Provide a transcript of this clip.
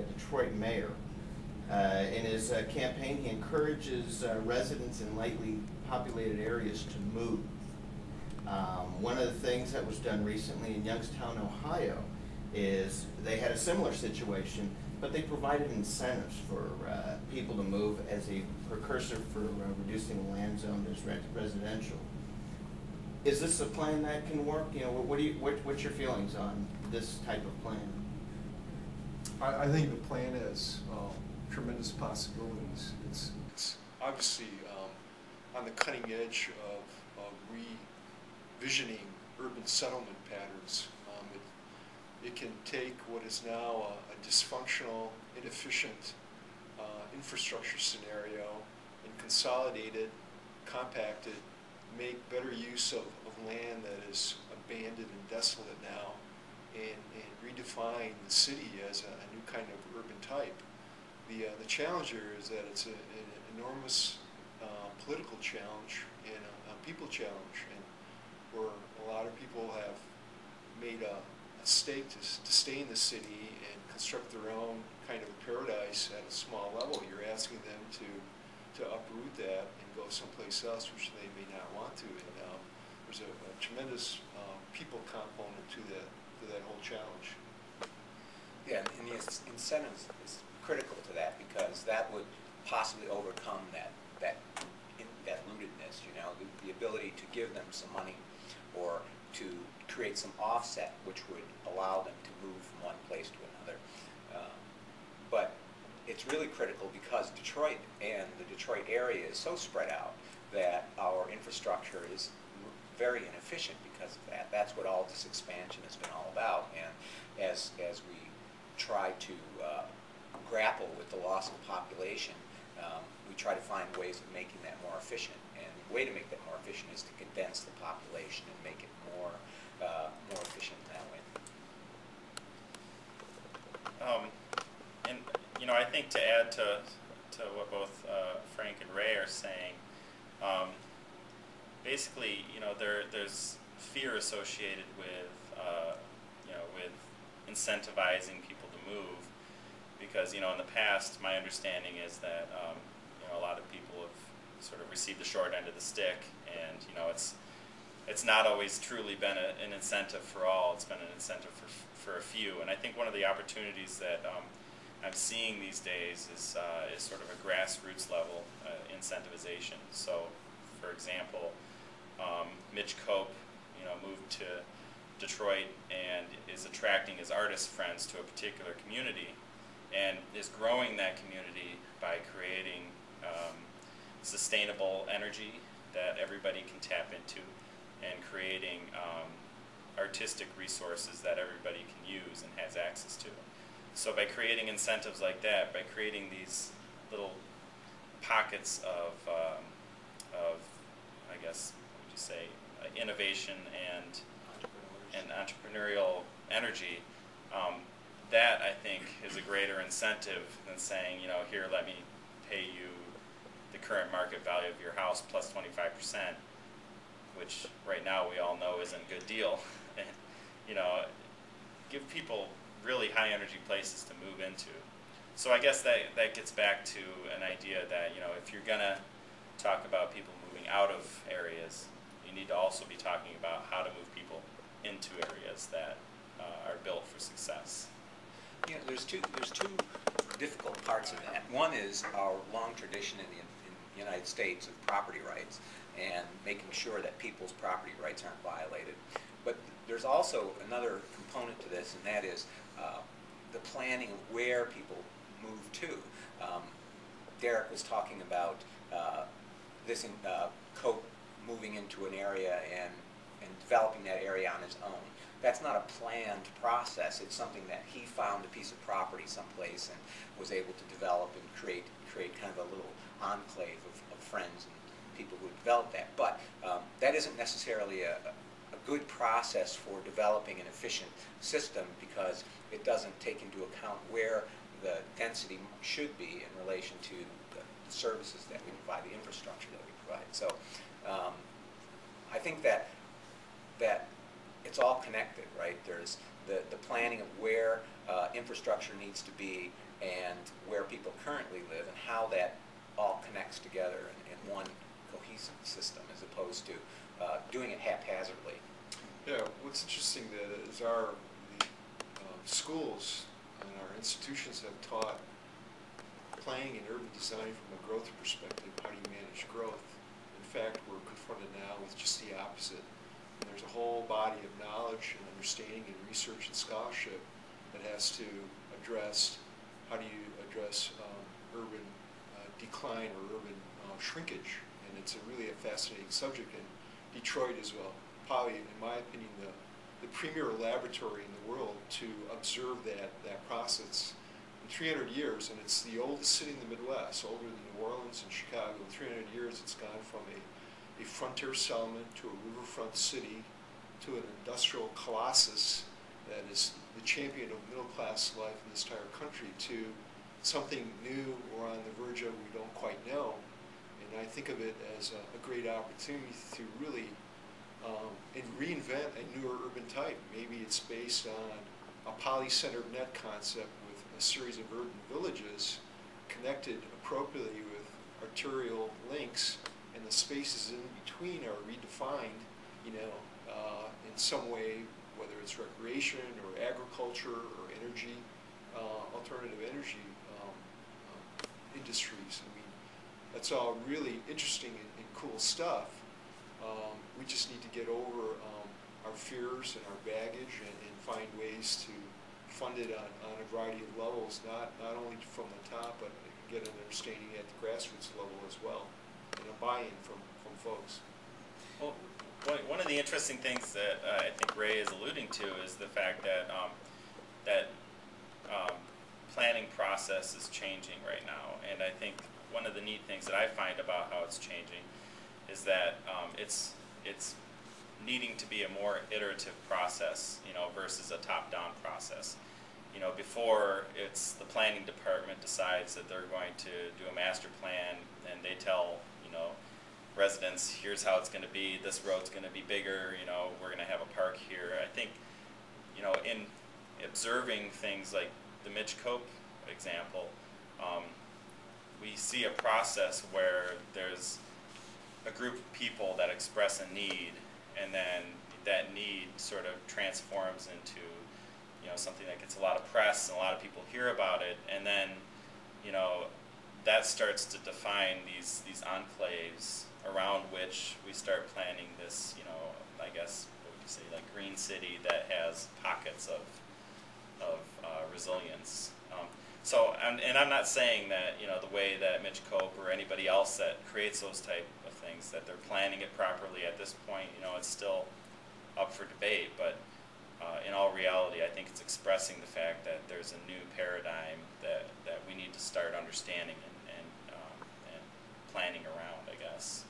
Detroit mayor. In his campaign, he encourages residents in lightly populated areas to move. One of the things that was done recently in Youngstown, Ohio, is they had a similar situation, but they provided incentives for people to move as a precursor for reducing the land zone as residential. Is this a plan that can work? You know, what's your feelings on this type of plan? I think the plan has tremendous possibilities. It's obviously on the cutting edge of re-visioning urban settlement patterns. It can take what is now a dysfunctional, inefficient infrastructure scenario and consolidate it, compact it, make better use of land that is abandoned and desolate now, and redefine the city as a new kind of urban type. The challenge here is that it's an enormous political challenge and a people challenge, and where a lot of people have made a stake to stay in the city and construct their own kind of a paradise at a small level. You're asking them to uproot that and go someplace else, which they may not want to. And there's a tremendous people component to that whole challenge. Yeah, and the incentives is critical to that, because that would possibly overcome that rootedness. You know, the ability to give them some money or to create some offset, which would allow them to move from one place to another. But it's really critical because Detroit and the Detroit area is so spread out that our infrastructure is very inefficient because of that. That's what all this expansion has been all about. And as we try to grapple with the loss of population, we try to find ways of making that more efficient. And the way to make that more efficient is to condense the population and make it more efficient that way. And you know, I think to add to what both Frank and Ray are saying, basically, you know, there's fear associated with with incentivizing people to move, because, you know, in the past, my understanding is that you know, a lot of people have sort of received the short end of the stick, and, you know, it's not always truly been an incentive for all. It's been an incentive for a few. And I think one of the opportunities that I'm seeing these days is sort of a grassroots level incentivization. So, for example, Mitch Cope, you know, moved to Detroit and is attracting his artist friends to a particular community, and is growing that community by creating sustainable energy that everybody can tap into, and creating artistic resources that everybody can use and has access to. So by creating incentives like that, by creating these little pockets of I guess, what would you say, innovation and entrepreneurial energy, that, I think, is a greater incentive than saying, you know, here, let me pay you the current market value of your house plus 25%, which right now we all know isn't a good deal. And, you know, give people really high energy places to move into. So I guess that gets back to an idea that, you know, if you're gonna talk about people moving out of areas, you need to also be talking about how to move people into areas that are built for success. You know, there's two difficult parts of that. One is our long tradition in the United States of property rights and making sure that people's property rights aren't violated. But there's also another component to this, and that is the planning of where people move to. Derek was talking about this Cope moving into an area and developing that area on his own. That's not a planned process. It's something that he found a piece of property someplace and was able to develop and create kind of a little enclave of friends and people who developed that. But that isn't necessarily a good process for developing an efficient system, because it doesn't take into account where the density should be in relation to the services that we provide, the infrastructure that we provide. So I think that it's it's all connected, right? There's the planning of where infrastructure needs to be and where people currently live and how that all connects together in one cohesive system as opposed to doing it haphazardly. Yeah, what's interesting that is the schools and our institutions have taught planning and urban design from a growth perspective. How do you manage growth? In fact, we're confronted now with just the opposite. And there's a whole body of knowledge and understanding and research and scholarship that has to address how do you address urban decline or urban shrinkage. And it's really a fascinating subject. And Detroit is, probably, in my opinion, the premier laboratory in the world to observe that process. In 300 years, and it's the oldest city in the Midwest, older than New Orleans and Chicago. In 300 years, it's gone from a frontier settlement to a riverfront city to an industrial colossus that is the champion of middle-class life in this entire country to something new or on the verge of we don't quite know. And I think of it as a great opportunity to really and reinvent a newer urban type. Maybe it's based on a polycentered net concept with a series of urban villages connected appropriately with arterial links, and the spaces in between are redefined, in some way, whether it's recreation or agriculture or energy, alternative energy industries. I mean, that's all really interesting and cool stuff. We just need to get over our fears and our baggage and find ways to fund it on a variety of levels, not only from the top, but get an understanding at the grassroots level as well, and a buy-in from folks. Well, one of the interesting things that I think Ray is alluding to is the fact that planning process is changing right now, and I think one of the neat things that I find about how it's changing is that it's needing to be a more iterative process, versus a top-down process. Before it's the planning department decides that they're going to do a master plan, and they tell residents, here's how it's going to be. This road's going to be bigger. We're going to have a park here. I think in observing things like the Mitch Cope example, we see a process where there's a group of people that express a need, and then that need sort of transforms into something that gets a lot of press and a lot of people hear about it, and then that starts to define these enclaves around which we start planning this I guess what would you say, like green city that has pockets of resilience. And I'm not saying that the way that Mitch Cope or anybody else that creates those type of things, that they're planning it properly at this point. It's still up for debate, but in all reality, I think it's expressing the fact that there's a new paradigm that we need to start understanding and planning around, I guess.